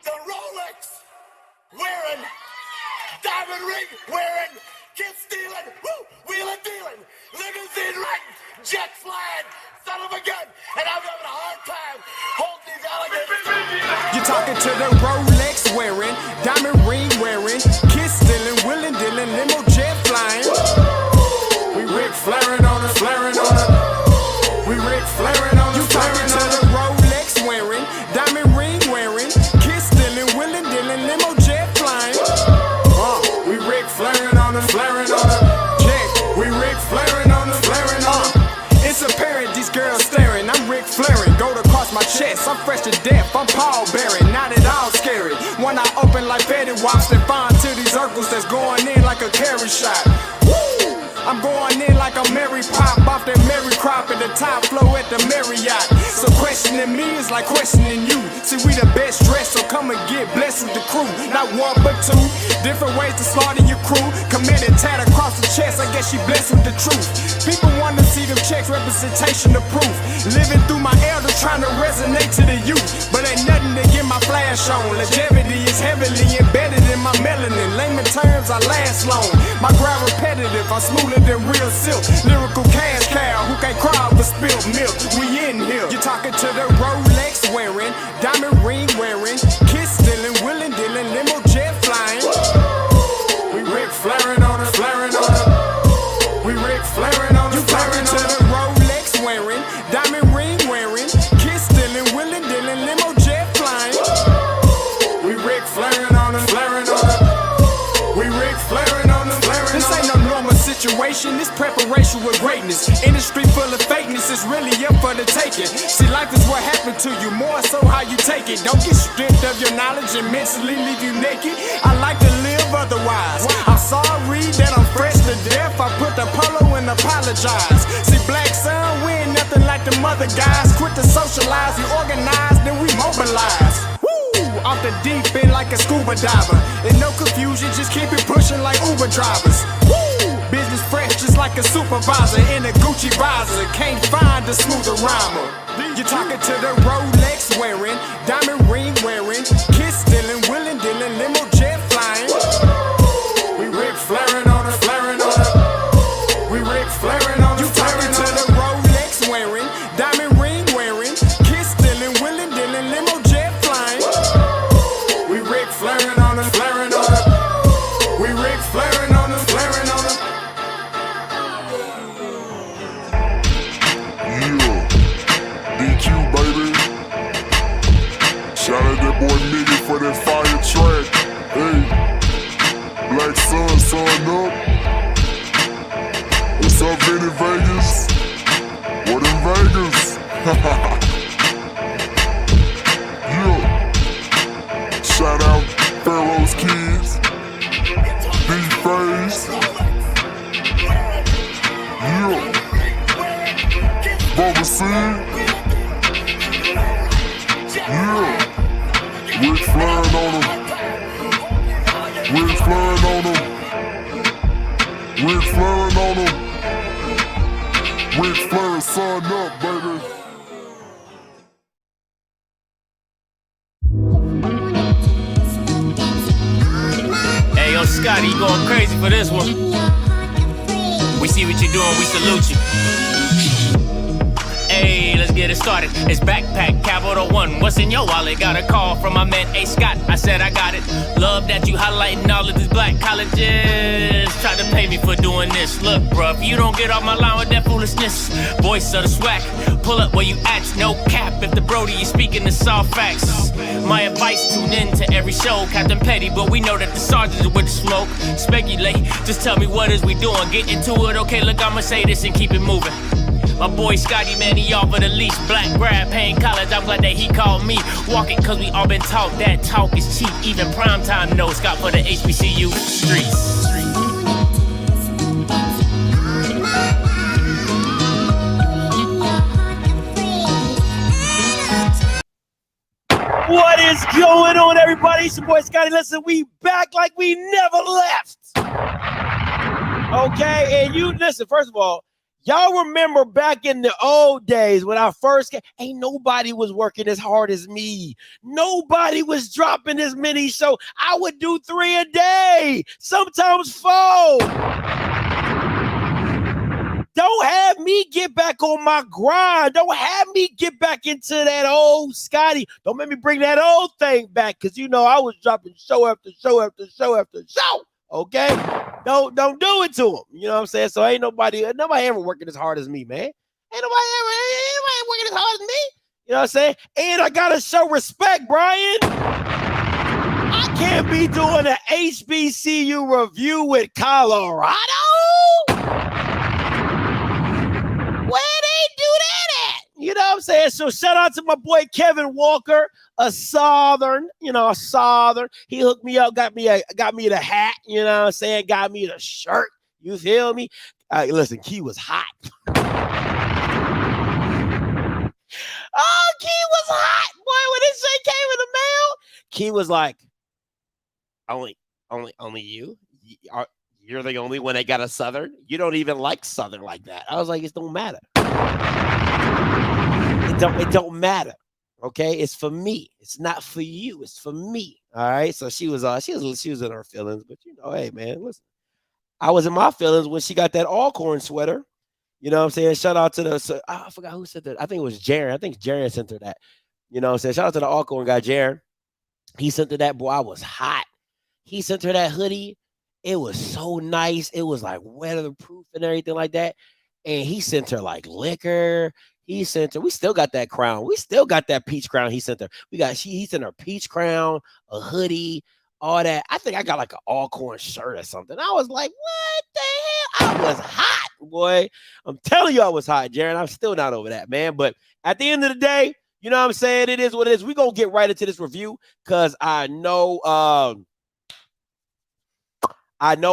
The Rolex wearing, diamond ring wearing, kiss stealing, wheeling dealing, limousine riding, jet flying, son of a gun, and I'm having a hard time holding these alligators. You're talking to the Rolex wearing, diamond ring wearing, kiss stealing, wheeling dealing, limo jet flying. We Ric Flairing on it, flaring on it. We Ric Flairing on it. You talking to the Rolex wearing, diamond ring wearing, kiss stealing, wheeling dealing, limo jet flying. We Ric Flairing on it, flaring on it. Check, we Ric Flairing on it, flaring on it. It's apparent these girls staring. I'm Ric Flairing, gold across my chest. I'm fresh to death, I'm Paul Bearing, not at all scary. One eye open like Betty Wops, then find to these circles that's going in like a carry shot. Woo! I'm going in like a Mary Pop off that Mary Crop at the top flow at the Marriott. So questioning me is like questioning you. See, we the best dressed, so come and get blessed with the crew. Not one but two, different ways to slaughter your crew. Committed tat across the chest, I guess she blessed with the truth. People want to see them checks, representation of proof. Living through my elders, trying to resonate to the youth. But ain't nothing to get my flash on. Longevity is heavily embedded in my melanin. Layman terms, I last long. My grind repetitive, I'm smoother than real silk. Lyrical cash cow, who can't cry over spilled milk. We in here. You're talking to the Rolex wearing, diamond ring wearing, kiss stealing, wheeling dealing, limo jet flying. We Ric Flairing on it, flaring on it. We Ric Flairing on it, flaring on it. You talking to the Rolex wearing, diamond ring wearing, kiss stealing, wheeling dealing, limo jet flying. We Ric Flairing on it, flaring on it. We Ric Flairing on it, flaring on it. This ain't no normal situation, this preparation with greatness. Industry full of fakeness, it's really up for the taking. See, life is what happened to you, more so how you take it. Don't get stripped of your knowledge and mentally leave you naked. I like to live otherwise. I'm sorry that I'm fresh to death. I put the polo and apologize. See, black son, we ain't nothing like the mother guys. Quit to socialize, we organize, then we mobilize. Off the deep end like a scuba diver. And no confusion, just keep it pushing like Uber drivers. Woo! Business fresh just like a supervisor in a Gucci visor. Can't find a smoother rhymer. You're talking to the Rolex wearing, diamond ring wearing, kiss stealing, wheeling dealing, limo jet flying. We Ric Flairing on it, flaring on it. We Ric Flairing on it. You talking to the Rolex wearing, diamond ring wearing, kiss stealing, wheeling dealing, limo jet flying. We Ric Flairing on it, flaring on it. We Ric Flairing on it, flaring on it. Yeah, DQ baby. Shout out that boy Nigga for that fire track. Hey, Black Sun, sun up. What's up, Vinny Vegas? What in Vegas? Yeah. Shout out Pharaoh's Kids, D-Phase, yeah, Bubba C, yeah, Ric Flairing on them, Ric Flairing on them, Ric Flairing on them, Ric Flairing, sun up, baby. Scotty, you going crazy for this one. We see what you're doing, we salute you. Hey, let's get it started. It's Backpack Capital One. What's in your wallet? Got a call from my man A. Scott. I said I got it. Love that you highlighting all of these black colleges. Try to pay me for doing this. Look, bruh, if you don't get off my line with that foolishness, voice of the swag, pull up where you at, no cap. If the Brody is speaking the soft facts, my advice, tune in to every show. Captain Petty, but we know that the sergeant is with the smoke. Speculate, just tell me what is we doing. Get into it, okay, look, I'ma say this and keep it moving. My boy Scotty, man, he offered the least. Black grad, paying college, I'm glad that he called me. Walk it, cause we all been taught that talk is cheap. Even primetime knows Scott for the HBCU streets. What is going on, everybody? It's your boy Scotty. Listen, we back like we never left. Okay, and you listen, first of all, Y'all remember back in the old days when I first came, ain't nobody was working as hard as me. Nobody was dropping as many. So I would do 3 a day, sometimes 4. Don't have me get back on my grind. Don't have me get back into that old Scotty. Don't make me bring that old thing back, because you know I was dropping show after show after show after show. Okay? Don't do it to them. You know what I'm saying? So ain't nobody ever working as hard as me, man. Ain't nobody working as hard as me. You know what I'm saying? And I gotta show respect, Brian. I can't be doing an HBCU review with Colorado. Where they do that at? You know what I'm saying? So shout out to my boy Kevin Walker, a Southern. He hooked me up, got me the hat, you know what I'm saying? Got me the shirt. You feel me? Listen, Key was hot. Oh, Key was hot. Boy, when this shit came in the mail, Key was like, only you? You're the only one that got a Southern? You don't even like Southern like that. I was like, it don't matter. It don't matter. Okay, it's for me. It's not for you. It's for me. All right. So she was in her feelings, but you know, hey man, listen. I was in my feelings when she got that Alcorn sweater. You know what I'm saying? Shout out to I forgot who said that. I think it was Jaron. I think Jaron sent her that. You know what I'm saying? Shout out to the Alcorn guy, Jaron. He sent her that. Boy, I was hot. He sent her that hoodie. It was so nice. It was like weatherproof and everything like that. And he sent her like liquor. He sent her. We still got that crown. We still got that peach crown. He sent her. He sent her peach crown, a hoodie, all that. I think I got like an Alcorn shirt or something. I was like, what the hell? I was hot, boy. I'm telling you, I was hot, Jaron. I'm still not over that, man. But at the end of the day, you know what I'm saying? It is what it is. We're going to get right into this review because I know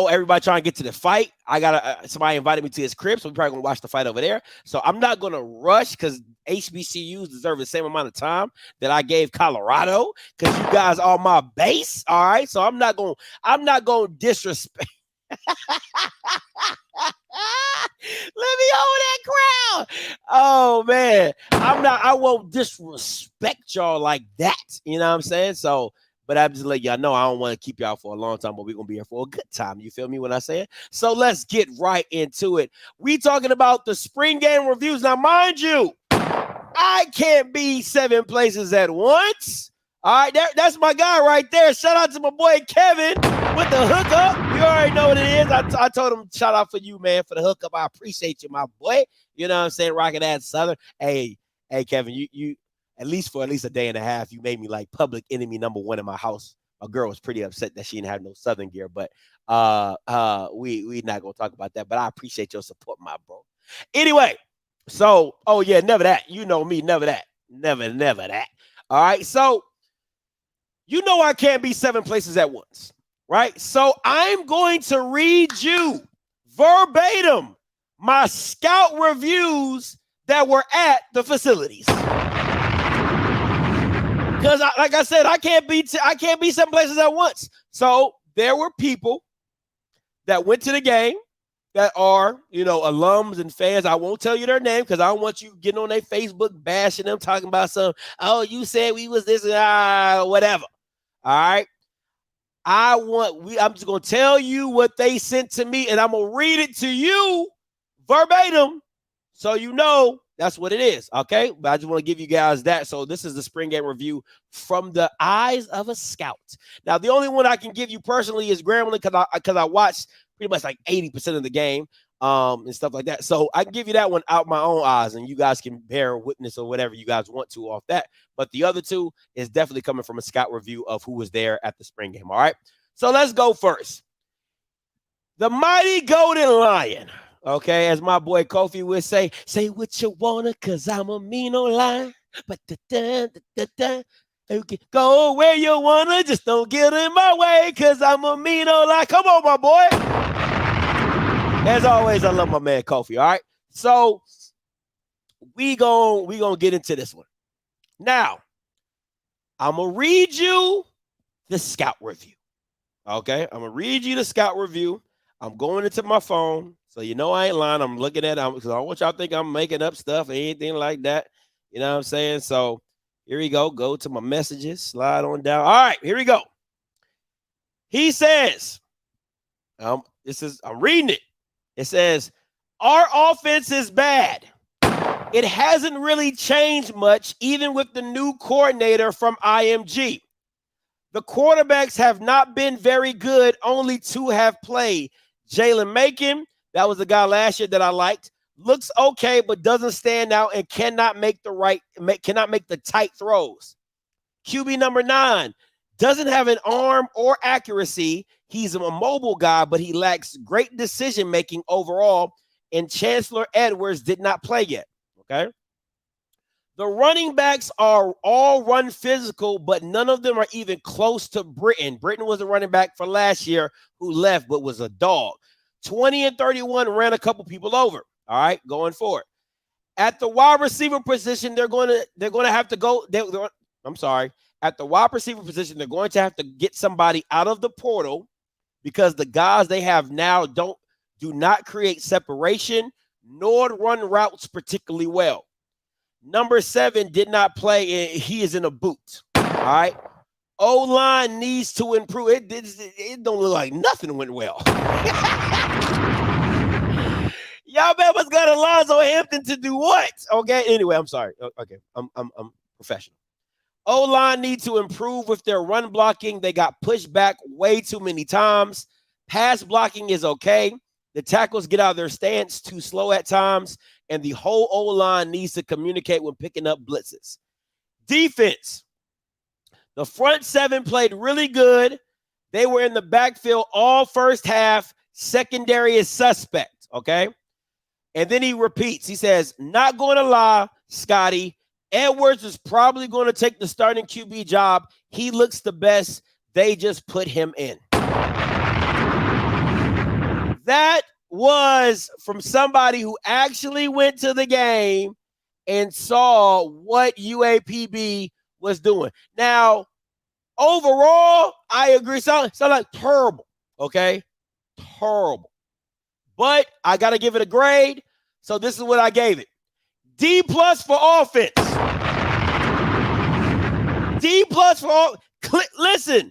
everybody trying to get to the fight. I got somebody invited me to his crib, so we're probably going to watch the fight over there. So I'm not going to rush because HBCUs deserve the same amount of time that I gave Colorado because you guys are my base. All right. So I'm not going to disrespect. Let me hold that crowd. Oh man. I won't disrespect y'all like that. You know what I'm saying? So, but I'm just letting y'all know I don't want to keep y'all for a long time, but we're going to be here for a good time. You feel me when I say it? So let's get right into it. We talking about the spring game reviews. Now, mind you, I can't be 7 places at once. All right, that's my guy right there. Shout out to my boy Kevin with the hookup. You already know what it is. I told him shout out for you, man, for the hookup. I appreciate you, my boy. You know what I'm saying? Rocking that Southern. Hey, Kevin, you at least a day and a half, you made me like public enemy number 1 in my house. My girl was pretty upset that she didn't have no Southern gear, but we not gonna talk about that. But I appreciate your support, my bro. Anyway, so never that. You know me, never that. Never that. All right, so you know I can't be 7 places at once, right? So I'm going to read you verbatim my scout reviews that were at the facilities. Because, like I said, I can't be 7 places at once. So there were people that went to the game that are, alums and fans. I won't tell you their name because I don't want you getting on their Facebook bashing them, talking about you said we was this, whatever. All right. I'm just going to tell you what they sent to me, and I'm going to read it to you verbatim so you know that's what it is, okay? But I just want to give you guys that. So this is the spring game review from the eyes of a scout. Now, the only one I can give you personally is Grambling because I watched pretty much like 80% of the game and stuff like that. So I can give you that one out my own eyes, and you guys can bear witness or whatever you guys want to off that. But the other 2 is definitely coming from a scout review of who was there at the spring game, all right? So let's go first. The mighty Golden Lion. Okay, as my boy Kofi would say what you wanna, cause I'm a mean online. But go where you wanna, just don't get in my way, cause I'm a mean online. Come on, my boy. As always, I love my man Kofi. All right, so we gonna get into this one. Now, I'm gonna read you the scout review. Okay, I'm gonna read you the scout review I'm going into my phone, so you know I ain't lying. I'm looking at it because I don't want y'all to think I'm making up stuff or anything like that. You know what I'm saying? So here we go. Go to my messages. Slide on down. All right, here we go. He says, I'm reading it. It says, our offense is bad. It hasn't really changed much, even with the new coordinator from IMG. The quarterbacks have not been very good. Only 2 have played. Jalen Macon, that was the guy last year that I liked, looks okay, but doesn't stand out and cannot make the tight throws. QB number 9 doesn't have an arm or accuracy. He's a mobile guy, but he lacks great decision-making overall, and Chancellor Edwards did not play yet, okay? The running backs are all run physical, but none of them are even close to Britton. Britton was the running back for last year who left but was a dog. 20 and 31 ran a couple people over, all right, going forward. At the wide receiver position, they're going to have to go At the wide receiver position, they're going to have to get somebody out of the portal because the guys they have now do not create separation nor run routes particularly well. Number 7 did not play. He is in a boot. All right. O-line needs to improve. It don't look like nothing went well. Y'all bet what's got Alonzo Hampton to do what? Okay. Anyway, I'm sorry. Okay. I'm professional. O-line need to improve with their run blocking. They got pushed back way too many times. Pass blocking is okay. The tackles get out of their stance too slow at times, and the whole O-line needs to communicate when picking up blitzes. Defense. The front 7 played really good. They were in the backfield all first half. Secondary is suspect, okay? And then he repeats. He says, not going to lie, Scotty, Edwards is probably going to take the starting QB job. He looks the best. They just put him in. That was from somebody who actually went to the game and saw what UAPB was doing. Now, overall, I agree. Sound like terrible, okay? Terrible. But I got to give it a grade, so this is what I gave it. D+ for offense. D+ for all. Listen,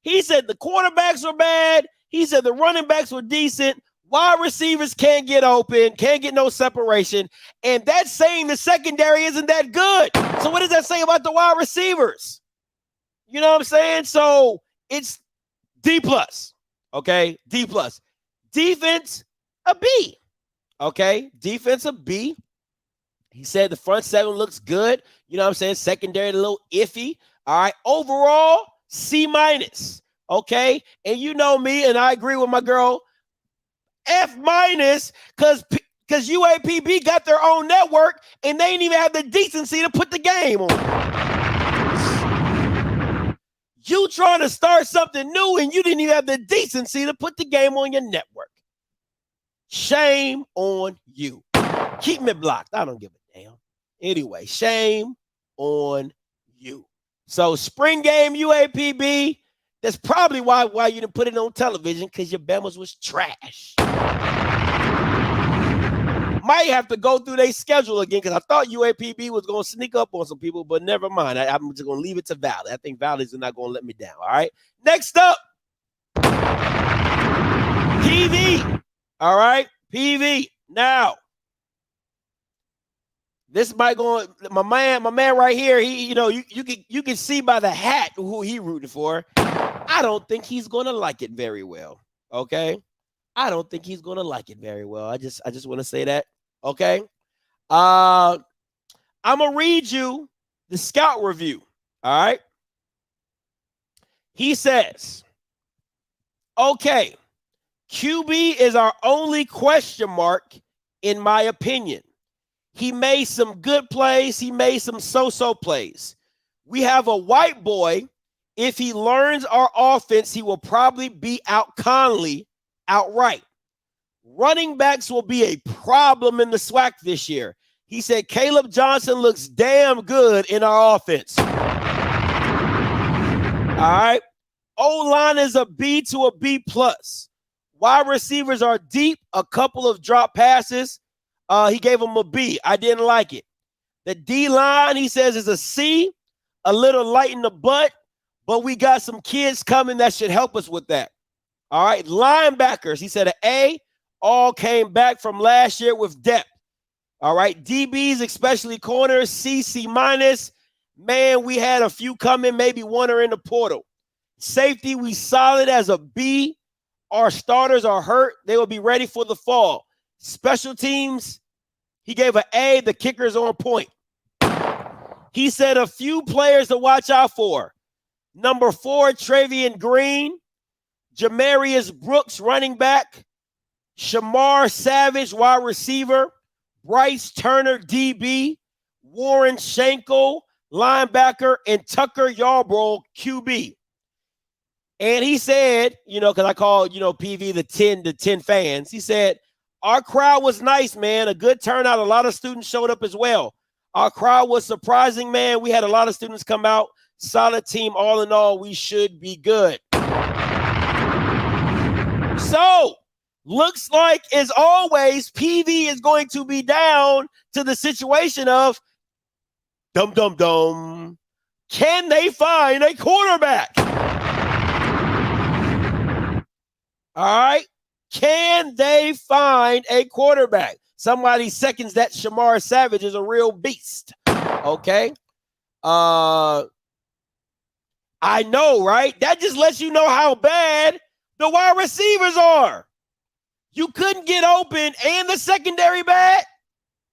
he said the quarterbacks were bad. He said the running backs were decent. Wide receivers can't get open, can't get no separation. And that's saying the secondary isn't that good. So what does that say about the wide receivers? You know what I'm saying? So it's D+. Okay, D+. Defense, a B. Okay, defense, a B. He said the front 7 looks good. You know what I'm saying? Secondary, a little iffy. All right, overall, C-. Okay, and you know me, and I agree with my girl, F- because UAPB got their own network, and they didn't even have the decency to put the game on. You trying to start something new, and you didn't even have the decency to put the game on your network. Shame on you. Keep me blocked. I don't give a damn. Anyway, shame on you. So spring game UAPB, that's probably why you didn't put it on television, because your Bama's was trash. Might have to go through their schedule again, because I thought UAPB was going to sneak up on some people, but never mind. I'm just going to leave it to Valley. I think Valley's not going to let me down, all right? Next up, PV. All right, PV. Now, this might go. My man right here. He, you can see by the hat who he rooted for. I don't think he's gonna like it very well. Okay, I don't think he's gonna like it very well. I just want to say that. Okay, I'm gonna read you the scout review. All right. He says, okay, QB is our only question mark, in my opinion. He made some good plays. He made some so-so plays. We have a white boy. If he learns our offense, he will probably beat out Conley outright. Running backs will be a problem in the SWAC this year. He said Caleb Johnson looks damn good in our offense. All right. O-line is a B to a B+. Wide receivers are deep. A couple of drop passes. He gave them a B. I didn't like it. The D-line, he says, is a C. A little light in the butt, but we got some kids coming that should help us with that. All right, linebackers, he said an A. All came back from last year with depth. All right, DBs, especially corners, C minus. Man, we had a few coming, maybe one are in the portal. Safety, we solid as a B. Our starters are hurt. They will be ready for the fall. Special teams, he gave an A. The kicker's on point. He said a few players to watch out for. Number 4, Travion Green. Jamarius Brooks, running back. Shamar Savage, wide receiver. Bryce Turner, DB. Warren Schenkel, linebacker. And Tucker Yarbrough, QB. And he said, because I called, PV the 10 fans. He said, our crowd was nice, man. A good turnout. A lot of students showed up as well. Our crowd was surprising, man. We had a lot of students come out. Solid team. All in all, we should be good. So, looks like, as always, PV is going to be down to the situation of dum. Can they find a quarterback? All right. Can they find a quarterback? Somebody seconds that Shamar Savage is a real beast. Okay. I know, right? That just lets you know how bad the wide receivers are. You couldn't get open and the secondary bad.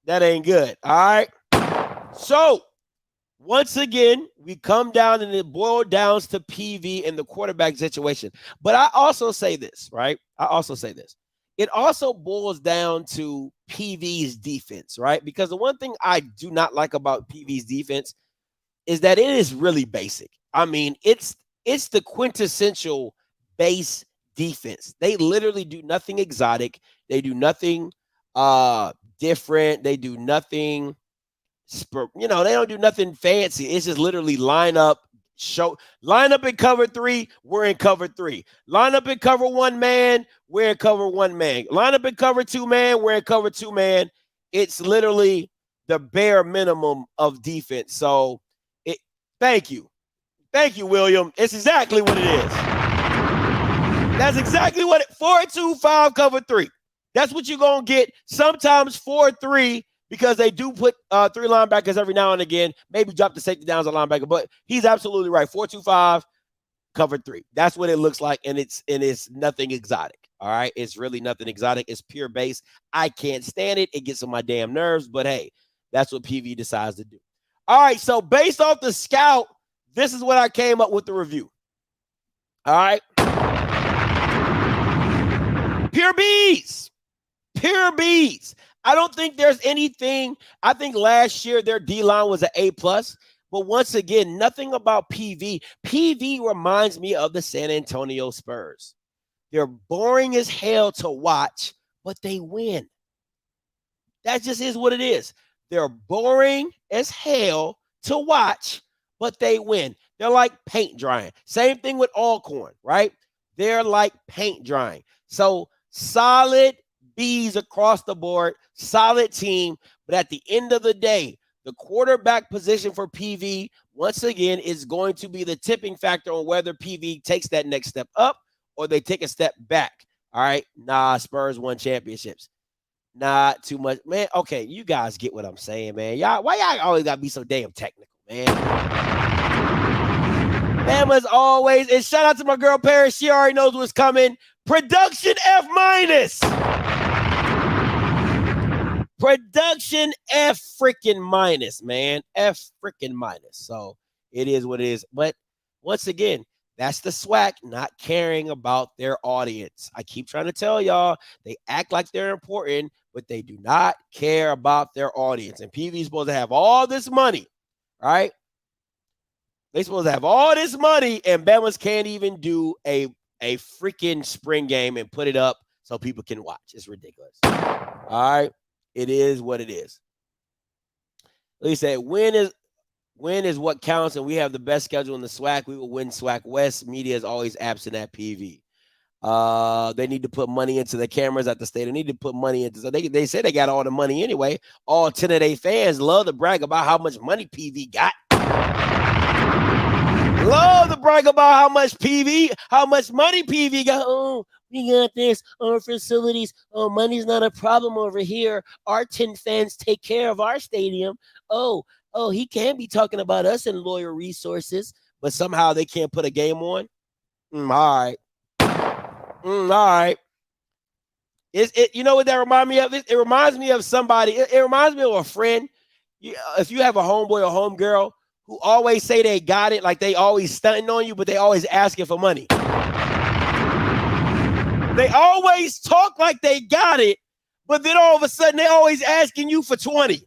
That ain't good. All right. So, once again, we come down and it boils down to PV and the quarterback situation. But I also say this, right? It also boils down to PV's defense, right? Because the one thing I do not like about PV's defense is that it is really basic. I mean, it's the quintessential base defense. They literally do nothing exotic. They do nothing different. They do nothing, they don't do nothing fancy. It's just literally line up in cover 3, we're in cover 3. Line up in cover 1 man, we're in cover 1 man. Line up in cover 2 man, we're in cover 2 man. It's literally the bare minimum of defense. So, thank you. Thank you, William. It's exactly what it is. That's exactly what 4-2-5 cover 3. That's what you're going to get. Sometimes 4-3 because they do put 3 linebackers every now and again. Maybe drop the safety down as a linebacker, but he's absolutely right. 4-2-5 cover 3. That's what it looks like, and it's nothing exotic. All right, it's really nothing exotic. It's pure base. I can't stand it. It gets on my damn nerves, but hey, that's what PV decides to do. All right, so based off the scout, this is what I came up with the review. All right. Pure B's. Pure B's. I don't think there's anything. I think last year their D-line was an A+. But once again, nothing about PV. PV reminds me of the San Antonio Spurs. They're boring as hell to watch, but they win. That just is what it is. They're boring as hell to watch, but they win. They're like paint drying. Same thing with Alcorn, right? They're like paint drying. So solid B's across the board, solid team. But at the end of the day, the quarterback position for PV, once again, is going to be the tipping factor on whether PV takes that next step up or they take a step back. All right. Spurs won championships. Not too much. Man, okay, you guys get what I'm saying, man. Why y'all always got to be so damn technical, man? Bama's always, and shout out to my girl Paris. She already knows what's coming. Production F-. Production F freaking minus, man. F freaking minus. So it is what it is. But once again, that's the SWAC not caring about their audience. I keep trying to tell y'all, they act like they're important, but they do not care about their audience. And PV's supposed to have all this money, right? They're supposed to have all this money, and Bama's can't even do a freaking spring game and put it up so people can watch. It's ridiculous. All right. It is what it is. Like I said, win is what counts, and we have the best schedule in the SWAC. We will win SWAC West. Media is always absent at PV. They need to put money into the cameras at the state. They need to put money into. So they say they got all the money anyway. All 10 of their fans love to brag about how much money PV got. Love to brag about how much money PV got. Oh, we got this. Our facilities. Oh, money's not a problem over here. Our 10 fans take care of our stadium. Oh, he can't be talking about us and loyal resources, but somehow they can't put a game on. All right. All right. You know what that reminds me of? It reminds me of somebody. It reminds me of a friend. If you have a homeboy or homegirl who always say they got it, like they always stunting on you, but they always asking for money. They always talk like they got it, but then all of a sudden they always asking you for 20.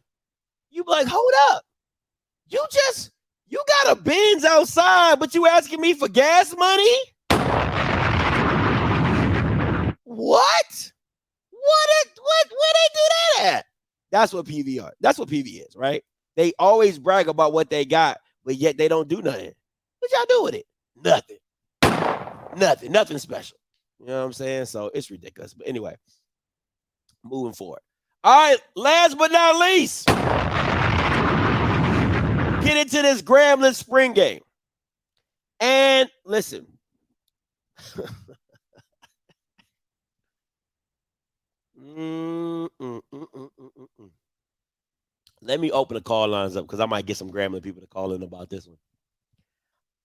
You be like, hold up. You got a Benz outside, but you asking me for gas money? What? Where they do that at? That's what PV are. That's what PV is, right? They always brag about what they got, but yet they don't do nothing. What y'all do with it? Nothing special. You know what I'm saying? So it's ridiculous. But anyway, moving forward. All right, last but not least, get into this Grambling spring game. And listen. Let me open the call lines up because I might get some Grambling people to call in about this one.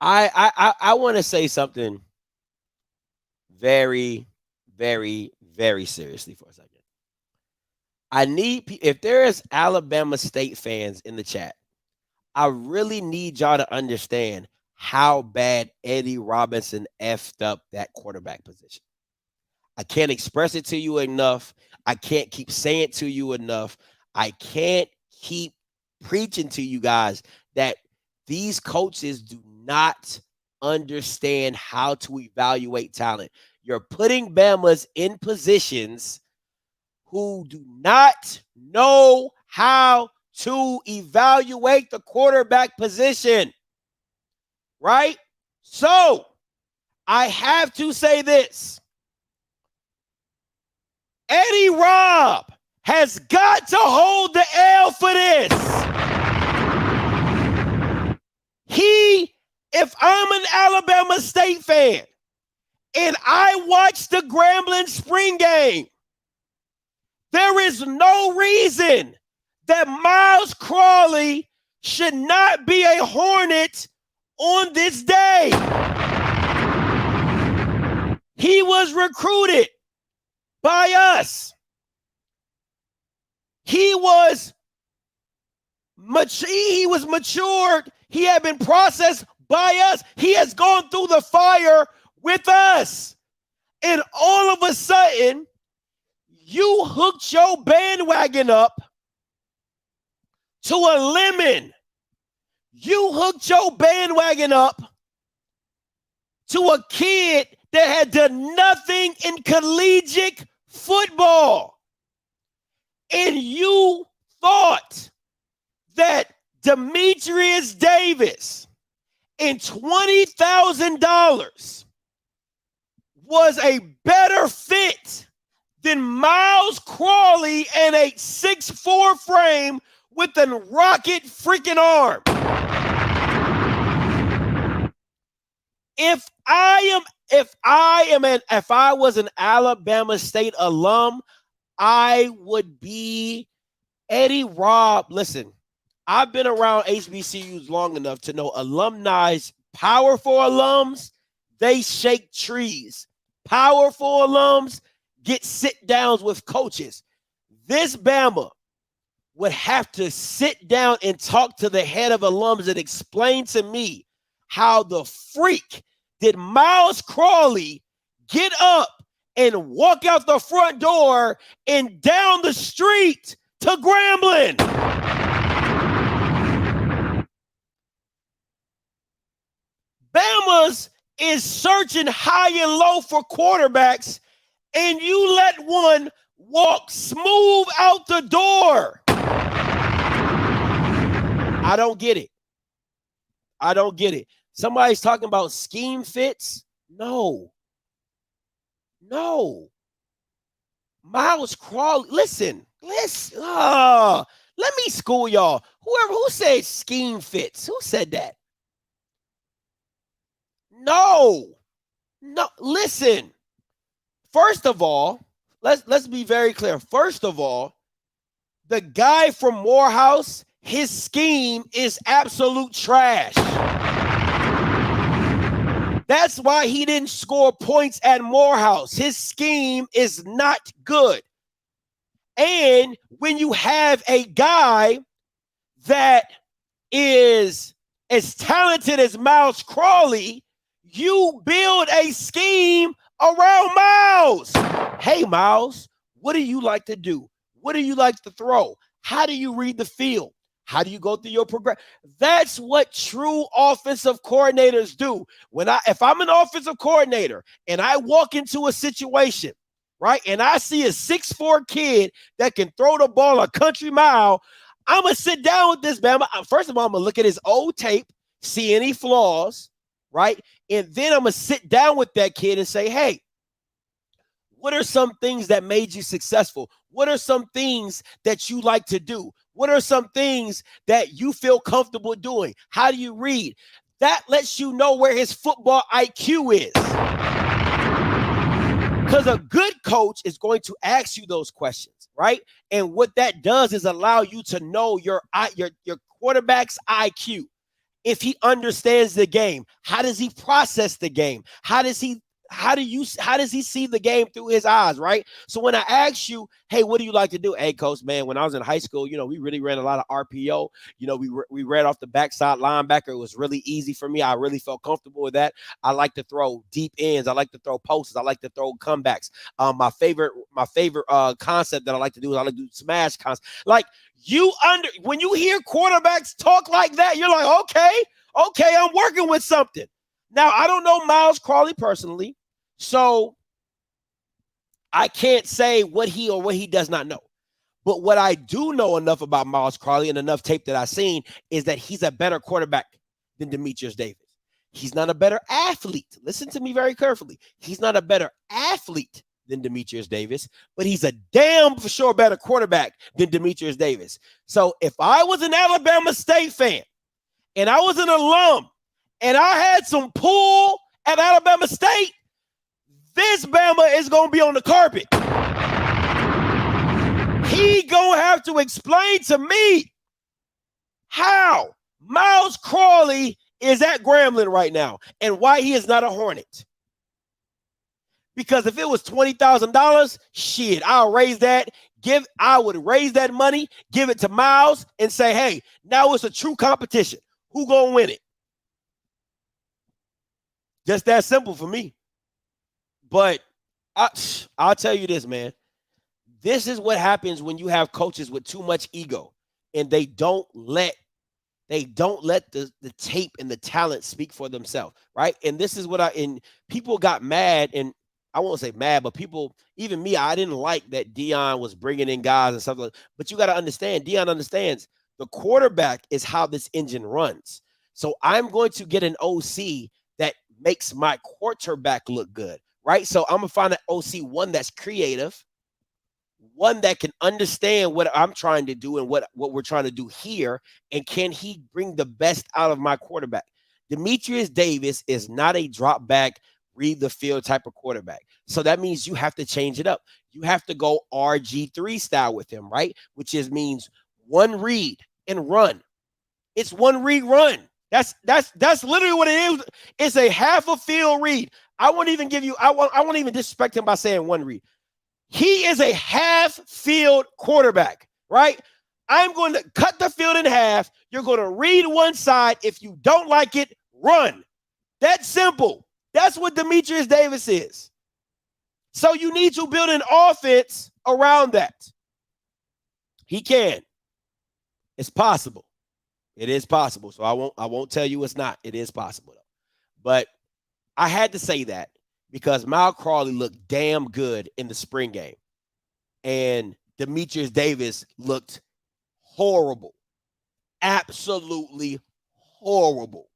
I want to say something very, very, very seriously for a second. I need, if there is Alabama State fans in the chat, I really need y'all to understand how bad Eddie Robinson effed up that quarterback position. I can't express it to you enough. I can't keep saying it to you enough. I can't keep preaching to you guys that these coaches do not understand how to evaluate talent. You're putting Bamas in positions who do not know how to evaluate the quarterback position, right? So I have to say this. Eddie Robb has got to hold the L for this. If I'm an Alabama State fan and I watch the Grambling spring game, there is no reason that Miles Crawley should not be a Hornet on this day. He was recruited by us. He was matured. He had been processed by us. He has gone through the fire with us. And all of a sudden, you hooked your bandwagon up to a lemon. You hooked your bandwagon up to a kid that had done nothing in collegiate football. And you thought that Demetrius Davis and $20,000 was a better fit than Miles Crawley and a 6'4" frame with a rocket freaking arm. If I was an Alabama State alum, I would be Eddie Robb. Listen, I've been around HBCUs long enough to know alumni's powerful alums, they shake trees. Powerful alums get sit-downs with coaches. This Bama would have to sit down and talk to the head of alums and explain to me how the freak did Miles Crawley get up and walk out the front door and down the street to Grambling. Bama's is searching high and low for quarterbacks, and you let one walk smooth out the door. I don't get it. Somebody's talking about scheme fits. No. No. Miles Crawley, listen. Let me school y'all. Who said scheme fits? Who said that? No, listen. First of all, let's be very clear. First of all, the guy from Morehouse, his scheme is absolute trash. That's why he didn't score points at Morehouse. His scheme is not good. And when you have a guy that is as talented as Miles Crawley, you build a scheme around Miles. Hey, Miles, what do you like to do? What do you like to throw? How do you read the field? How do you go through your progression? That's what true offensive coordinators do. If I'm an offensive coordinator and I walk into a situation, right, and I see a 6'4" kid that can throw the ball a country mile, I'm going to sit down with this Bama. First of all, I'm going to look at his old tape, see any flaws, right? And then I'm going to sit down with that kid and say, hey, what are some things that made you successful? What are some things that you like to do? What are some things that you feel comfortable doing? How do you read? That lets you know where his football IQ is. Because a good coach is going to ask you those questions, right? And what that does is allow you to know your quarterback's IQ. If he understands the game, how does he process the game? How does he see the game through his eyes, right? So when I ask you, hey, what do you like to do? Hey, coach, man, when I was in high school, we really ran a lot of RPO. We ran off the backside linebacker. It was really easy for me. I really felt comfortable with that. I like to throw deep ends. I like to throw posts. I like to throw comebacks. My favorite concept that I like to do is I like to do smash concepts. Like when you hear quarterbacks talk like that, you're like, okay, I'm working with something. Now, I don't know Miles Crawley personally, so I can't say what he does not know. But what I do know enough about Miles Crawley and enough tape that I've seen is that he's a better quarterback than Demetrius Davis. He's not a better athlete. Listen to me very carefully. He's not a better athlete than Demetrius Davis, but he's a damn for sure better quarterback than Demetrius Davis. So if I was an Alabama State fan and I was an alum, and I had some pull at Alabama State, this Bama is going to be on the carpet. He going to have to explain to me how Miles Crawley is at Grambling right now and why he is not a Hornet. Because if it was $20,000, shit, I'll raise that. I would raise that money, give it to Miles, and say, hey, now it's a true competition. Who going to win it? Just that simple for me. But I'll tell you this, man. This is what happens when you have coaches with too much ego and they don't let the tape and the talent speak for themselves, right? And this is what people got mad, and I won't say mad, but people, even me, I didn't like that Deion was bringing in guys and stuff like that. But you got to understand, Deion understands the quarterback is how this engine runs. So I'm going to get an OC that makes my quarterback look good, right? So I'm going to find an OC, one that's creative, one that can understand what I'm trying to do and what we're trying to do here, and can he bring the best out of my quarterback? Demetrius Davis is not a drop back, read the field type of quarterback. So that means you have to change it up. You have to go RG3 style with him, right? Which means one read and run. It's one read run. That's literally what it is. It's a half a field read. I won't even disrespect him by saying one read. He is a half field quarterback, right? I'm going to cut the field in half. You're going to read one side. If you don't like it, run. That's simple. That's what Demetrius Davis is. So you need to build an offense around that. He can. It's possible. It is possible. So I won't tell you it's not. It is possible, though. But I had to say that because Miles Crawley looked damn good in the spring game. And Demetrius Davis looked horrible. Absolutely horrible.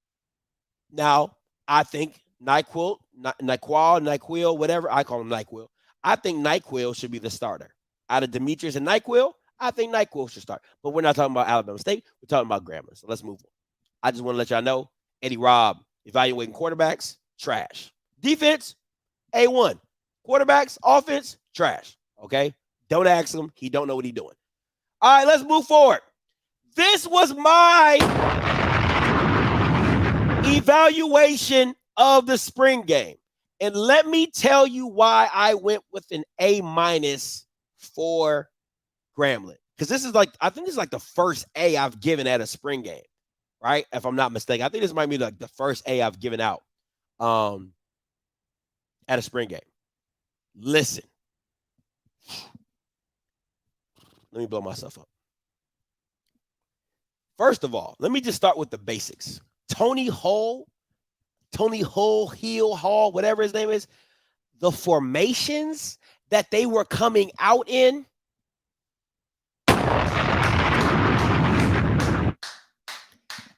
Now, I think NyQuil NyQuil, whatever. I call him NyQuil. I think NyQuil should be the starter. Out of Demetrius and NyQuil, I think NyQuil should start. But we're not talking about Alabama State. We're talking about Grambling. So let's move on. I just want to let y'all know, Eddie Robb, evaluating quarterbacks, trash. Defense, A1. Quarterbacks, offense, trash. Okay? Don't ask him. He don't know what he's doing. All right, let's move forward. This was my evaluation of the spring game. And let me tell you why I went with an A- for Grambling. Because this is I think this is the first A I've given at a spring game, right? If I'm not mistaken. I think this might be the first A I've given out at a spring game. Listen. Let me blow myself up. First of all, let me just start with the basics. Tony Hall, whatever his name is, the formations that they were coming out in.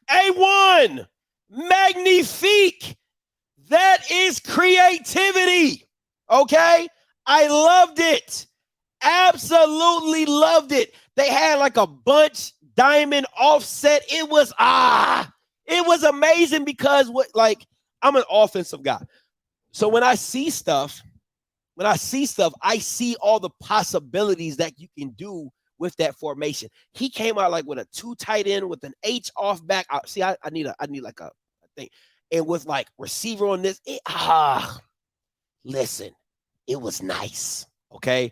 A1, magnifique. That is creativity. Okay? I loved it. Absolutely loved it. They had a bunch diamond offset. It was amazing because I'm an offensive guy. So when I see stuff, I see all the possibilities that you can do with that formation. He came out with a 2 tight end with an H off back. See, I need a thing. And with receiver on this, listen, it was nice. Okay.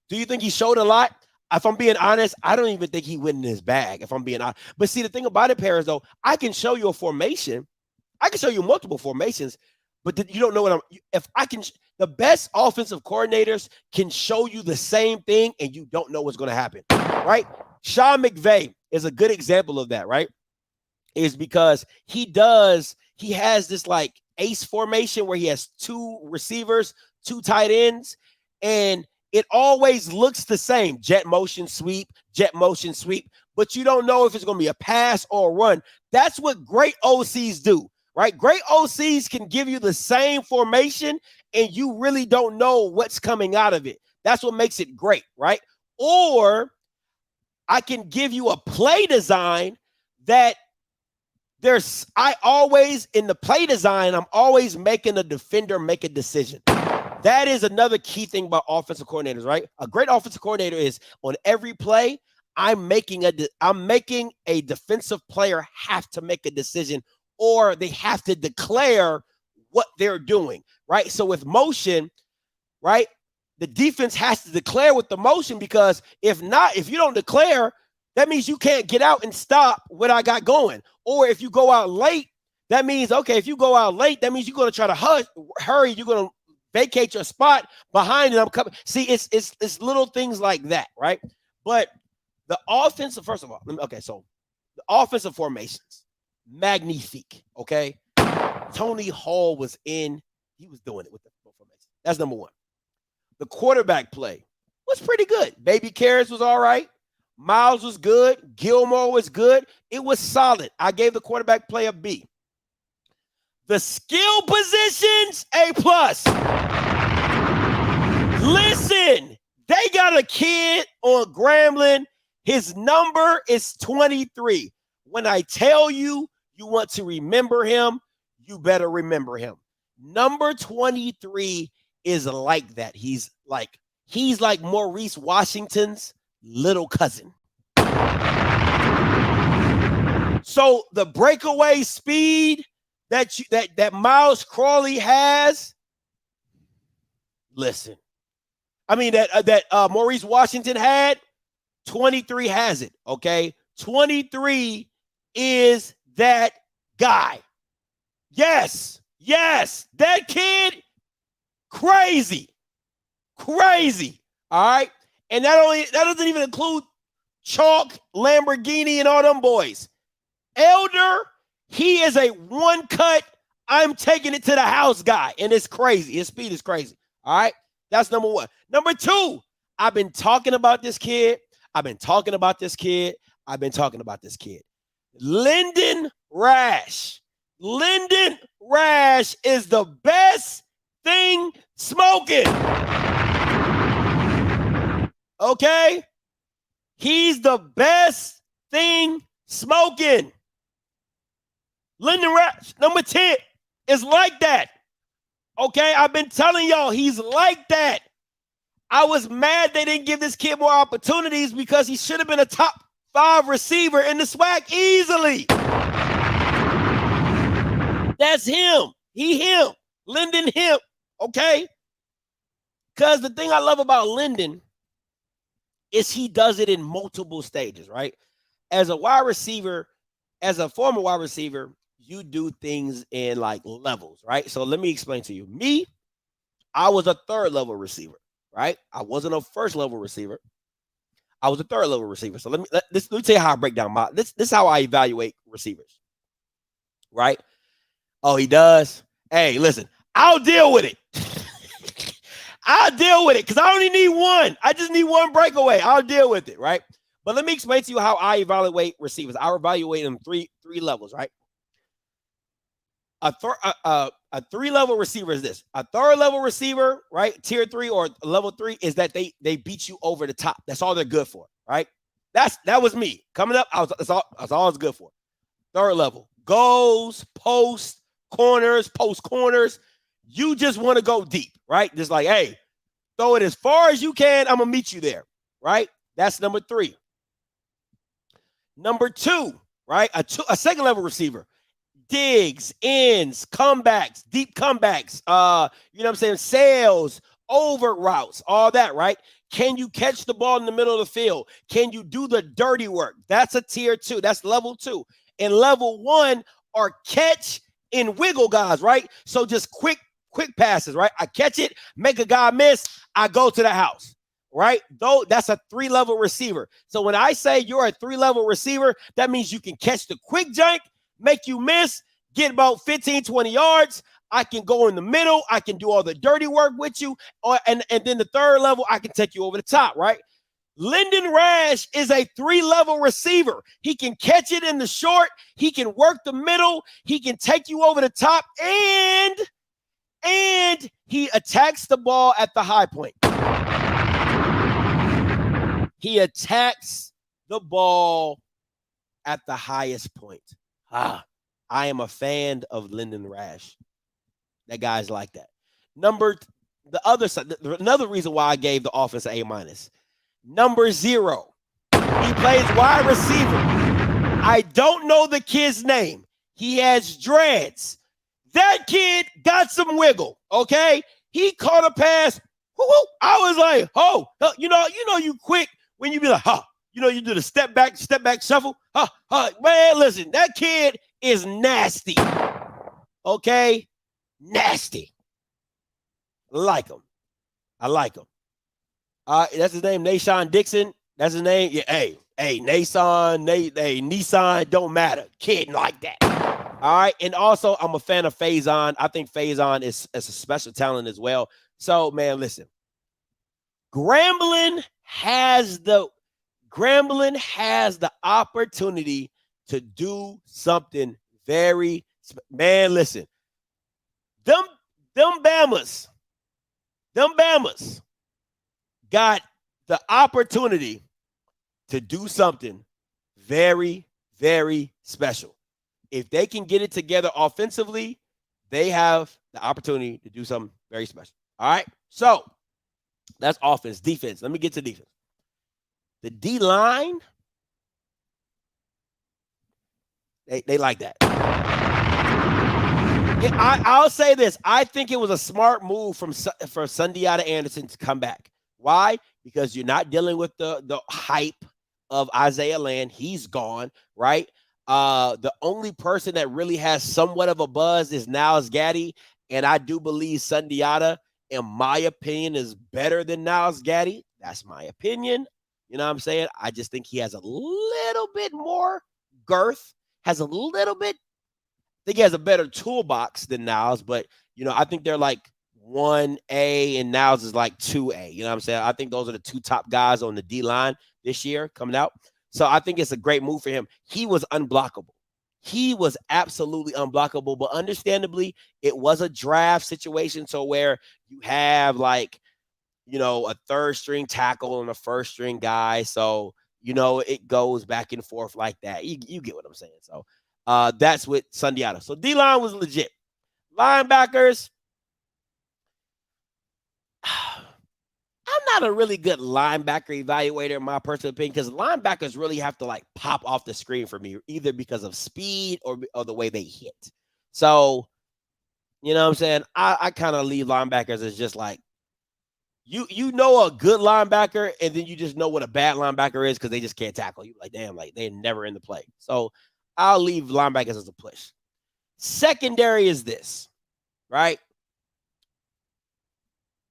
Do you think he showed a lot? If I'm being honest, I don't even think he went in his bag, if I'm being honest. But see, the thing about it, Paris, though, I can show you a formation. I can show you multiple formations, but you don't know what the best offensive coordinators can show you the same thing and you don't know what's going to happen, right? Sean McVay is a good example of that, right? Is because he has this ace formation where he has 2 receivers, 2 tight ends, and it always looks the same. Jet motion sweep, but you don't know if it's going to be a pass or a run. That's what great OCs do, right? Great OCs can give you the same formation and you really don't know what's coming out of it. That's what makes it great, right? Or I can give you a play design that I'm always making a defender make a decision. That is another key thing about offensive coordinators, right? A great offensive coordinator is on every play, I'm making a defensive player have to make a decision or they have to declare what they're doing, right? So with motion, right, the defense has to declare with the motion because if you don't declare, that means you can't get out and stop what I got going. Or if you go out late, that means, okay, if you go out late, that means you're going to try to hurry. You're going to vacate your spot behind it. I'm coming. See, it's little things like that, right? But the offensive, first of all, so the offensive formations, magnifique, okay? Tony Hall was he was doing it with the formation. That's number one. The quarterback play was pretty good. Baby Karras was all right. Miles was good. Gilmore was good. It was solid. I gave the quarterback play a B. The skill positions, A+. Listen, they got a kid on Grambling. His number is 23. When I tell you you want to remember him, you better remember him. Number 23 is like that. He's like Maurice Washington's little cousin. So the breakaway speed that Miles Crawley has, listen. I mean that Maurice Washington had, 23 has it, okay? 23 is that guy. Yes, that kid, crazy. All right? And that doesn't even include Chalk, Lamborghini, and all them boys. Elder, he is a one cut, I'm taking it to the house guy. And it's crazy. His speed is crazy. All right? That's number one. Number two, I've been talking about this kid. Lyndon Rash. Lyndon Rash is the best smoking. Okay? He's the best thing smoking. Lyndon Rash, number 10, is like that. Okay? I've been telling y'all he's like that. I was mad they didn't give this kid more opportunities because he should have been a top 5 receiver in the SWAC easily. That's him. Him. Lyndon him. Okay? Because the thing I love about Lyndon is he does it in multiple stages, right? As a wide receiver, as a former wide receiver, you do things in like levels, right? So let me explain to you. Me, I was a 3rd level receiver, right? I wasn't a 1st level receiver. I was a 3rd level receiver. So let me tell you how I break down this is how I evaluate receivers, right? Oh, he does. Hey, listen, I'll deal with it. I'll deal with it because I only need one. I just need one breakaway. I'll deal with it, right? But let me explain to you how I evaluate receivers. I evaluate them three levels, right? A 3-level receiver is this. A 3rd level receiver, right? Tier 3 or level 3 is that they beat you over the top. That's all they're good for, right? That was me coming up. That's all I was good for. 3rd level goals, post corners. You just want to go deep, right? Just like, hey, throw it as far as you can. I'm gonna meet you there, right? That's number 3. Number 2, right? A 2nd level receiver. Digs, ends, comebacks, deep comebacks, you know what I'm saying? Sails, over routes, all that, right? Can you catch the ball in the middle of the field? Can you do the dirty work? That's a tier 2. That's level 2. And level 1 are catch and wiggle guys, right? So just quick passes, right? I catch it, make a guy miss, I go to the house, right? Though that's a 3-level receiver. So when I say you're a 3-level receiver, that means you can catch the quick jank, make you miss, get about 15, 20 yards. I can go in the middle. I can do all the dirty work with you. And then the 3rd level, I can take you over the top, right? Lyndon Rash is a 3-level receiver. He can catch it in the short. He can work the middle. He can take you over the top. And he attacks the ball at the high point. He attacks the ball at the highest point. I am a fan of Lyndon Rash. That guy's like that. The other side, another reason why I gave the offense an A-. Number 0. He plays wide receiver. I don't know the kid's name. He has dreads. That kid got some wiggle, okay? He caught a pass. Woo-woo. I was like, oh, you know, you quick when you be like, you know, you do the step back shuffle. Man, listen, that kid is nasty. Okay? Nasty. I like him. That's his name, Nashawn Dixon. That's his name. Yeah, hey, Nissan, don't matter. Kid like that. All right. And also, I'm a fan of Faison. I think Faison is a special talent as well. So, man, listen. Grambling has the opportunity to do something very, man, listen. Them Bamas got the opportunity to do something very, very special. If they can get it together offensively, they have the opportunity to do something very special. All right? So, that's offense. Defense. Let me get to defense. The D-line, they like that. I'll say this. I think it was a smart move for Sundiata Anderson to come back. Why? Because you're not dealing with the hype of Isaiah Land. He's gone, right? The only person that really has somewhat of a buzz is Niles Gaddy, and I do believe Sundiata, in my opinion, is better than Niles Gaddy. That's my opinion. You know what I'm saying? I just think he has a little bit more girth, I think he has a better toolbox than Niles, but, you know, I think they're like 1A and Niles is like 2A. You know what I'm saying? I think those are the 2 top guys on the D-line this year coming out. So I think it's a great move for him. He was unblockable. he was absolutely unblockable. But understandably, it was a draft situation, so where you have like, a third string tackle and a first string guy. So, it goes back and forth like that. You get what I'm saying. So that's with Sundiata. So D-line was legit. Linebackers, I'm not a really good linebacker evaluator in my personal opinion, because linebackers really have to like pop off the screen for me, either because of speed or the way they hit. So, you know what I'm saying? I kind of leave linebackers as just like, you know a good linebacker, and then you just know what a bad linebacker is because they just can't tackle. You like, damn, like they're never in the play. So I'll leave linebackers as a push. Secondary is this, right?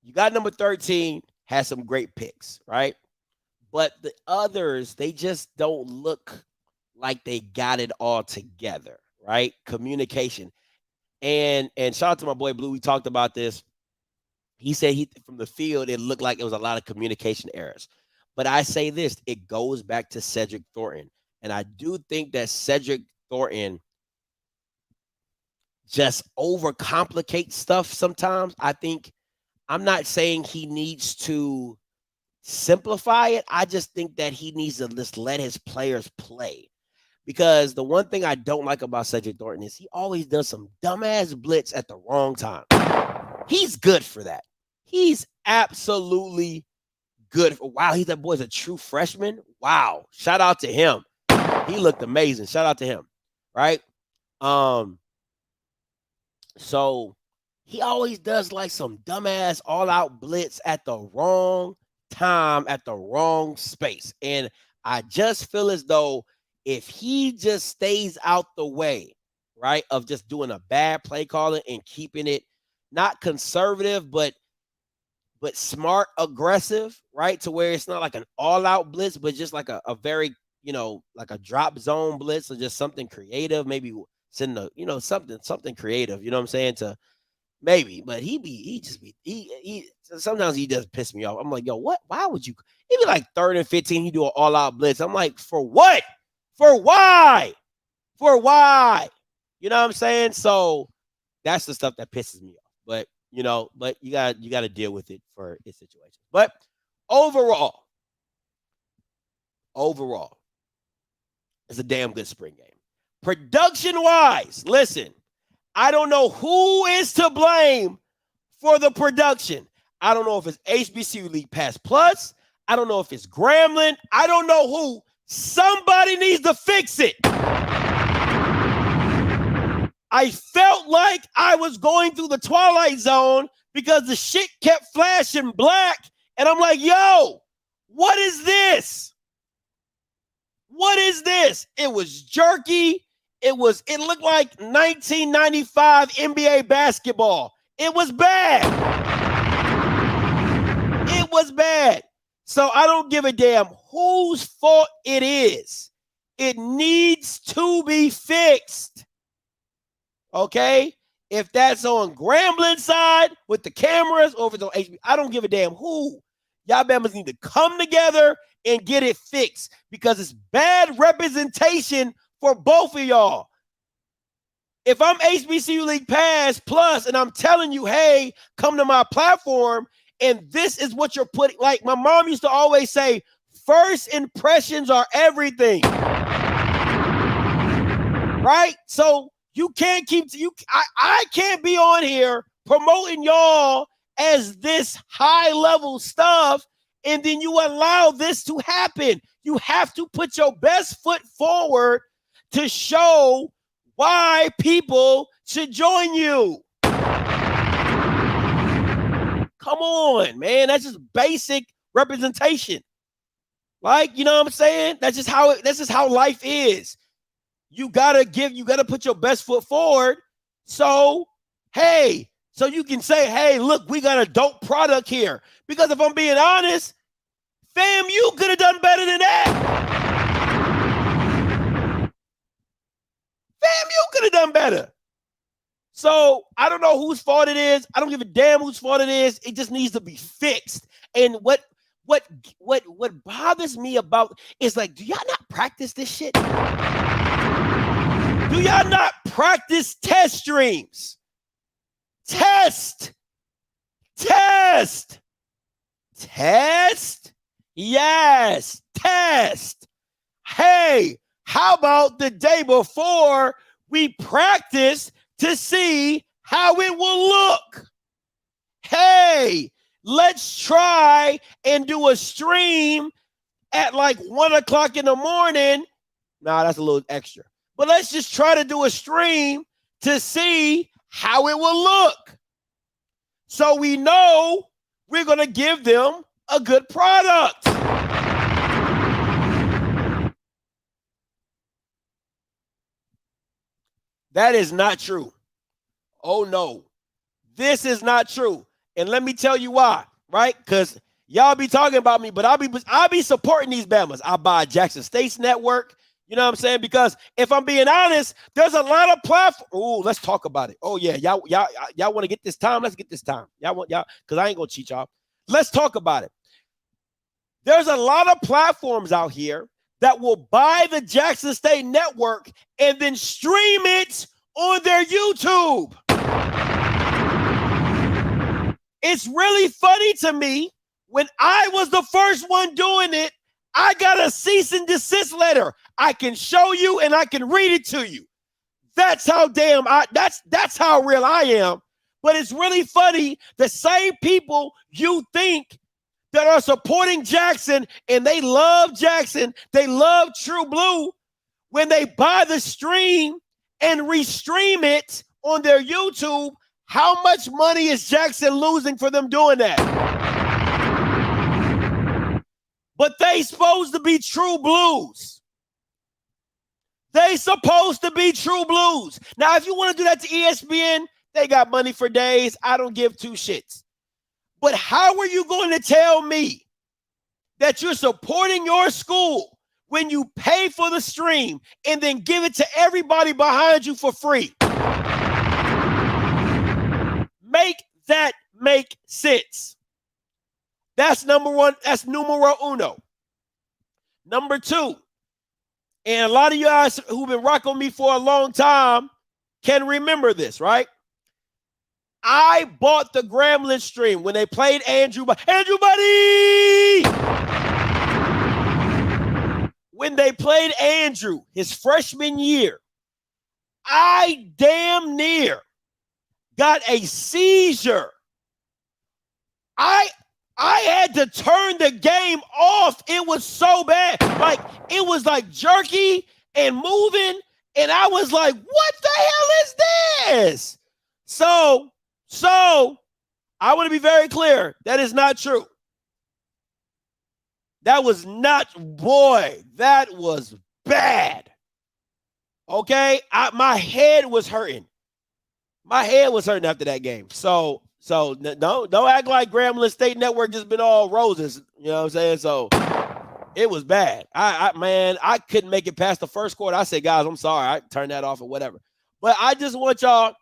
You got number 13, has some great picks, right? But the others, they just don't look like they got it all together, right? Communication. And shout out to my boy Blue. We talked about this. He said from the field, it looked like it was a lot of communication errors. But I say this, it goes back to Cedric Thornton. And I do think that Cedric Thornton just overcomplicates stuff sometimes. I'm not saying he needs to simplify it. I just think that he needs to just let his players play. Because the one thing I don't like about Cedric Thornton is he always does some dumbass blitz at the wrong time. He's good for that. He's absolutely good. Wow, that boy's a true freshman. Wow. Shout out to him. He looked amazing. Shout out to him. Right? So he always does like some dumbass all-out blitz at the wrong time, at the wrong space. And I just feel as though if he just stays out the way, right, of just doing a bad play calling and keeping it not conservative, but smart, aggressive, right, to where it's not like an all-out blitz, but just like a very, like a drop zone blitz or just something creative, maybe send something creative, you know what I'm saying, to maybe, but he sometimes he does piss me off. I'm like, yo, what? Why would you? He'd be like 3rd and 15, he do an all-out blitz. I'm like, for what? For why? For why? You know what I'm saying? So that's the stuff that pisses me off. But you got to deal with it for its situation. But overall, it's a damn good spring game. Production-wise, listen, I don't know who is to blame for the production. I don't know if it's HBCU League Pass Plus. I don't know if it's Grambling. I don't know who. Somebody needs to fix it. I felt like I was going through the Twilight Zone because the shit kept flashing black. And I'm like, yo, what is this? What is this? It was jerky. It looked like 1995 NBA basketball. It was bad. It was bad. So I don't give a damn whose fault it is. It needs to be fixed. Okay? If that's on Grambling side with the cameras or if it's on HB, I don't give a damn who. Y'all Bama's need to come together and get it fixed because it's bad representation for both of y'all. If I'm HBCU League Pass Plus and I'm telling you, hey, come to my platform, and this is what you're putting, like my mom used to always say, first impressions are everything. Right? So you can't I can't be on here promoting y'all as this high level stuff and then you allow this to happen. You have to put your best foot forward to show why people should join you. Come on, man. That's just basic representation. Like, you know what I'm saying? That's just how life is. You gotta put your best foot forward. So, hey, so you can say, hey, look, we got a dope product here. Because if I'm being honest, fam, you could have done better than that. Fam, you could have done better. So I don't know whose fault it is. I don't give a damn whose fault it is. It just needs to be fixed. And what bothers me about is like, do y'all not practice this shit? Do y'all not practice test streams? Test. Yes, test. Hey, how about the day before we practice to see how it will look? Hey, let's try and do a stream at like 1 o'clock in the morning. Nah, that's a little extra. But let's just try to do a stream to see how it will look. So we know we're going to give them a good product. That is not true. Oh, no. This is not true. And let me tell you why, right? Because y'all be talking about me, but I'll be supporting these Bamas. I buy Jackson State's network. You know what I'm saying? Because if I'm being honest, there's a lot of platforms. Oh, let's talk about it. Oh, yeah. Y'all want to get this time? Let's get this time. Because I ain't going to cheat y'all. Let's talk about it. There's a lot of platforms out here that will buy the Jackson State network and then stream it on their YouTube. It's really funny to me. When I was the first one doing it, I got a cease and desist letter. I can show you and I can read it to you. That's how that's how real I am. But it's really funny. The same people you think that are supporting Jackson and they love Jackson, they love True Blue, when they buy the stream and restream it on their YouTube, how much money is Jackson losing for them doing that? But they supposed to be True Blues. They supposed to be True Blues. Now, if you want to do that to ESPN, they got money for days. I don't give two shits. But how are you going to tell me that you're supporting your school when you pay for the stream and then give it to everybody behind you for free? Make that make sense. That's number one. That's numero uno. Number two, and a lot of you guys who've been rocking with me for a long time can remember this, right? I bought the Grambling stream when they played Andrew Buddy! When they played Andrew his freshman year, I damn near got a seizure. I had to turn the game off. It was so bad. Like, it was like jerky and moving. And I was like, what the hell is this? So I want to be very clear. That is not true. That was not, boy, that was bad. Okay? My head was hurting. My head was hurting after that game. So don't act like Grambling State Network just been all roses. You know what I'm saying? So it was bad. I couldn't make it past the first quarter. I said, guys, I'm sorry. I turned that off or whatever. But I just want y'all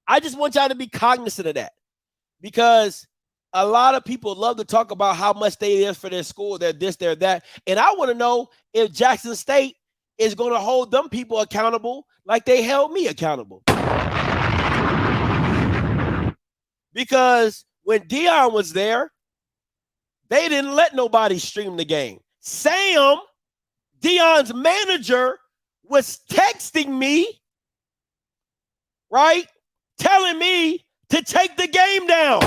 to be cognizant of that, because a lot of people love to talk about how much they is for their school, they're this, they're that. And I want to know if Jackson State is going to hold them people accountable like they held me accountable. Because when Dion was there, they didn't let nobody stream the game. Sam, Dion's manager, was texting me, right, telling me to take the game down.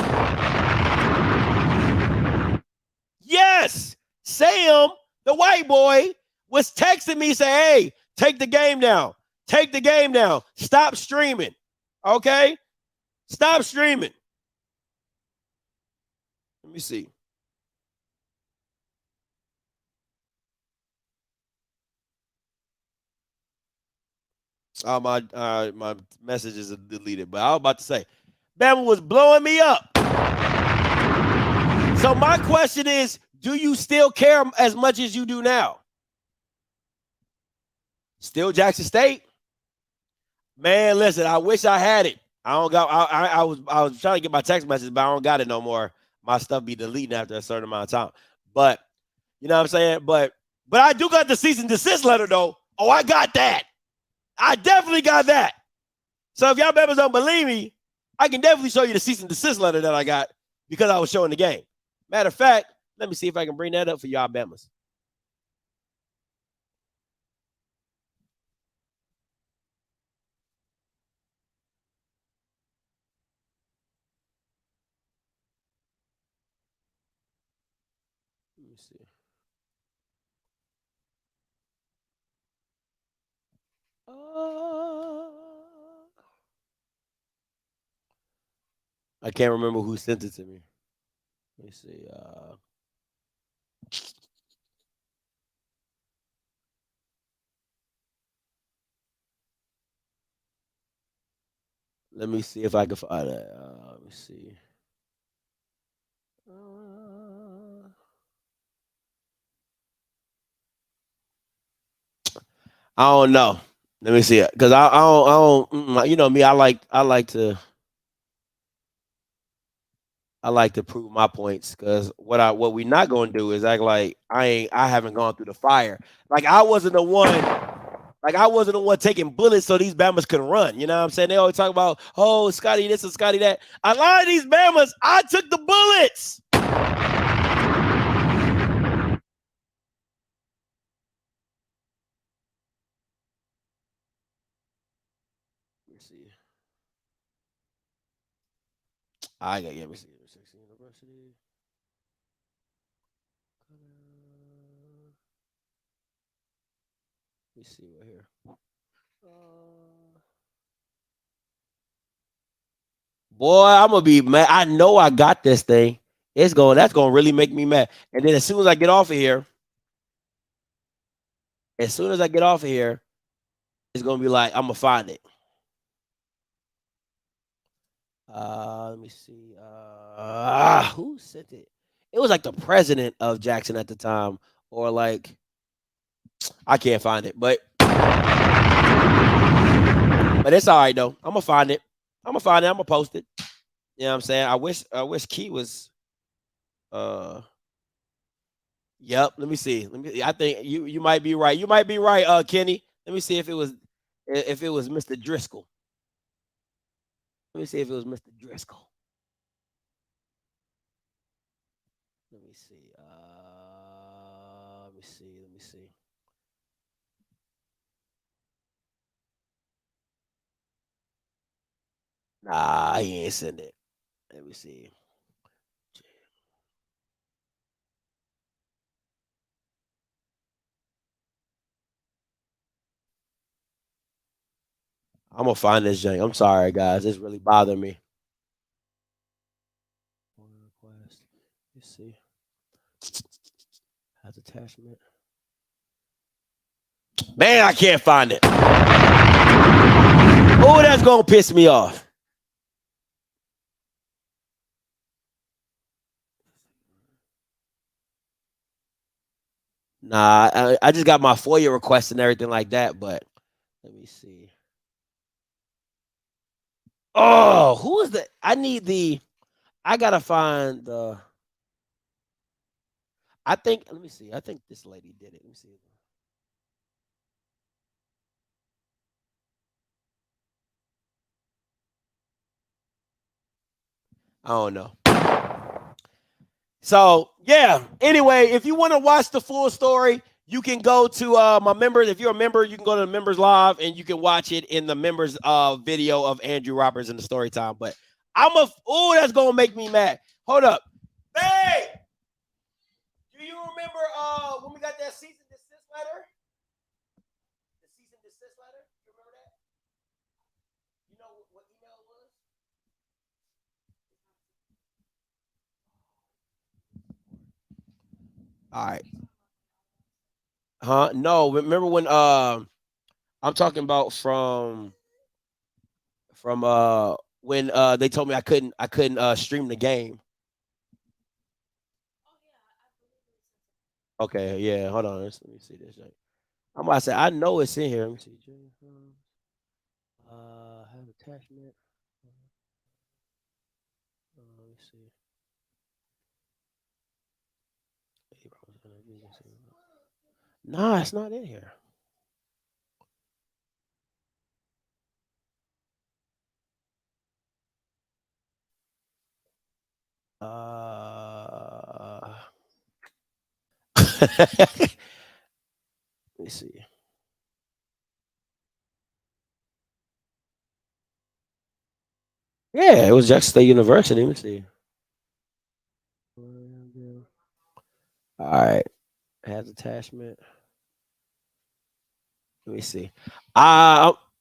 Yes, Sam, the white boy, was texting me saying, hey, take the game down. Take the game down. Stop streaming. Okay? Stop streaming. Let me see. My messages are deleted, but I was about to say, Bama was blowing me up. So my question is, do you still care as much as you do now? Still Jackson State? Man, listen, I wish I had it. I was trying to get my text message, but I don't got it no more. My stuff be deleting after a certain amount of time. But you know what I'm saying? But I do got the cease and desist letter though. Oh, I got that. I definitely got that. So if y'all members don't believe me, I can definitely show you the cease and desist letter that I got because I was showing the game. Matter of fact, let me see if I can bring that up for y'all members. Let me see. I can't remember who sent it to me. Let me see. Let me see if I can find it. Let me see. I don't know. Let me see it because you know me. I like to prove my points because what we not gonna do is act like I haven't gone through the fire. Like I wasn't the one taking bullets so these Bammers could run. You know what I'm saying? They always talk about, oh, Scotty this and Scotty that. A lot of these Bammers, I took the bullets. Let me see. I got let me see. University. Let me see right here. Boy, I'm gonna be mad. I know I got this thing. That's gonna really make me mad. And then as soon as I get off of here, it's gonna be like I'm gonna find it. Let me see. Who sent it? It was like the president of Jackson at the time, or like I can't find it, but it's all right though. I'm gonna find it. I'm gonna post it. You know what I'm saying? I wish Key was. Yep. Let me see. I think you might be right. You might be right, Kenny. Let me see if it was Mr. Driscoll. Let me see if it was Mr. Driscoll. Let me see. Let me see. Let me see. Nah, he ain't send it. Let me see. I'm gonna find this jank. I'm sorry, guys. It's really bothering me. Request. Let's see. Has attachment. Man, I can't find it. Oh, that's gonna piss me off. Nah, I just got my FOIA request and everything like that, but let me see. Oh, who is the? I gotta find the. I think. Let me see. I think this lady did it. Let me see. I don't know. So yeah. Anyway, if you want to watch the full story, you can go to my members. If you're a member, you can go to the members live and you can watch it in the members video of Andrew Roberts in the story time. But that's gonna make me mad. Hold up. Hey, do you remember when we got that cease and desist letter? The cease and desist letter? You remember that? You know what email it was? All right. Huh? No, remember when I'm talking about from when they told me I couldn't stream the game. Okay, yeah, hold on. Let me see this. I'm about to say I know it's in here. Let me see. Have attachment. Let me see. Nah, it's not in here. Let me see. Yeah, it was Jackson State University. Let me see. All right, has attachment. Let me see.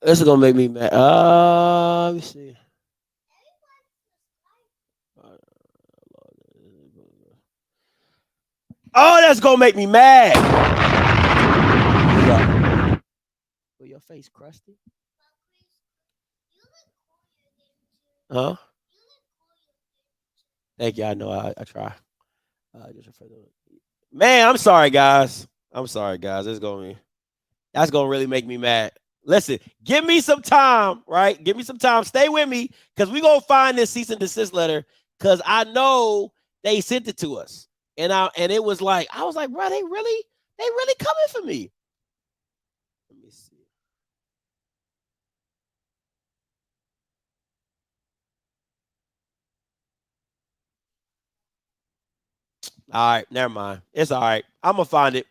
This is gonna make me mad. Let me see. Oh, that's gonna make me mad. Oh, your face crusty? Huh? Thank you. I know. I try. Just refer to it. Man, I'm sorry, guys. I'm sorry, guys. That's gonna really make me mad. Listen, give me some time, right? Give me some time. Stay with me, because we're gonna find this cease and desist letter. Cause I know they sent it to us. And it was like, I was like, bro, they really coming for me. Let me see. All right, never mind. It's all right. I'm gonna find it.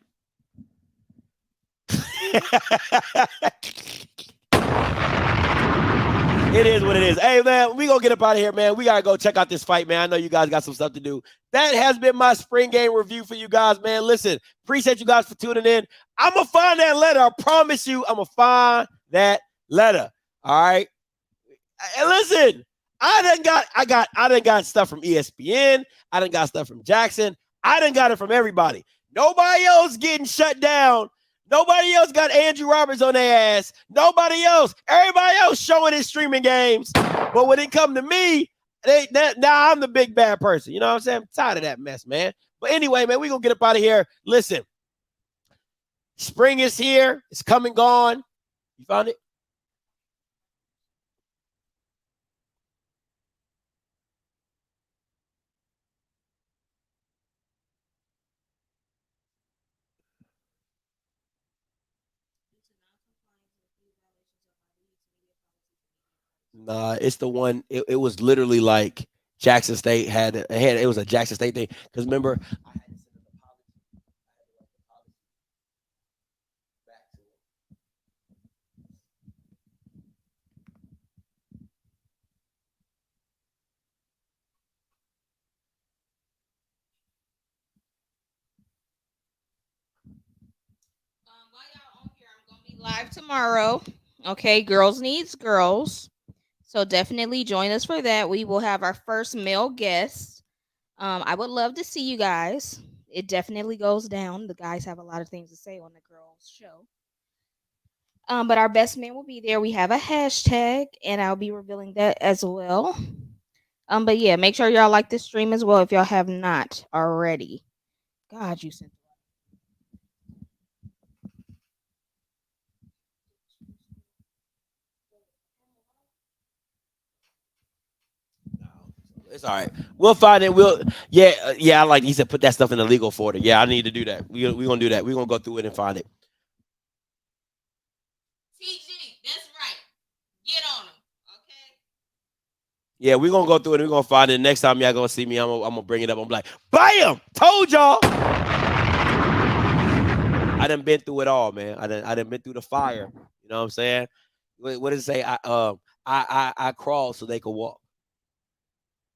It is what it is. Hey, man, we gonna get up out of here, man. We gotta go check out this fight, man. I know you guys got some stuff to do. That has been my spring game review for you guys, man. Listen, appreciate you guys for tuning in. I'm gonna find that letter. I promise you, I'm gonna find that letter. All right. And listen, I done got stuff from ESPN. I done got stuff from Jackson. I done got it from everybody. Nobody else getting shut down. Nobody else got Andrew Roberts on their ass. Nobody else. Everybody else showing his streaming games. But when it come to me, now I'm the big bad person. You know what I'm saying? I'm tired of that mess, man. But anyway, man, we gonna get up out of here. Listen, spring is here. It's come and gone. You found it? Nah, it's the one. It was literally like Jackson State had it was a Jackson State thing. Because remember, While y'all on here, I'm gonna be live tomorrow. Okay, Girls Needs Girls. So definitely join us for that. We will have our first male guest. I would love to see you guys. It definitely goes down. The guys have a lot of things to say on the girls show. But our best man will be there. We have a hashtag, and I'll be revealing that as well. But yeah, make sure y'all like this stream as well if y'all have not already. God, you sent. it's all right. We'll find it. Yeah. I like he said, put that stuff in the legal folder. Yeah, I need to do that. We gonna do that. We gonna go through it and find it. TG, that's right. Get on them, okay? Yeah, we gonna go through it. And we gonna find it. Next time y'all gonna see me, I'm gonna bring it up. I'm like, bam! Told y'all. I done been through it all, man. I done been through the fire. You know what I'm saying? What does it say? I crawl so they can walk.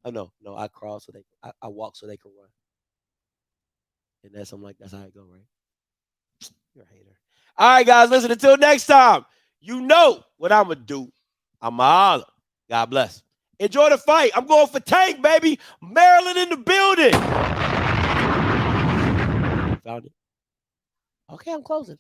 Oh no, I crawl so I walk so they can run. And that's I'm like, that's how it go, right? You're a hater. All right, guys, listen, until next time, you know what I'm gonna do. I'ma holler. God bless. Enjoy the fight. I'm going for Tank, baby. Maryland in the building. Found it. Okay, I'm closing.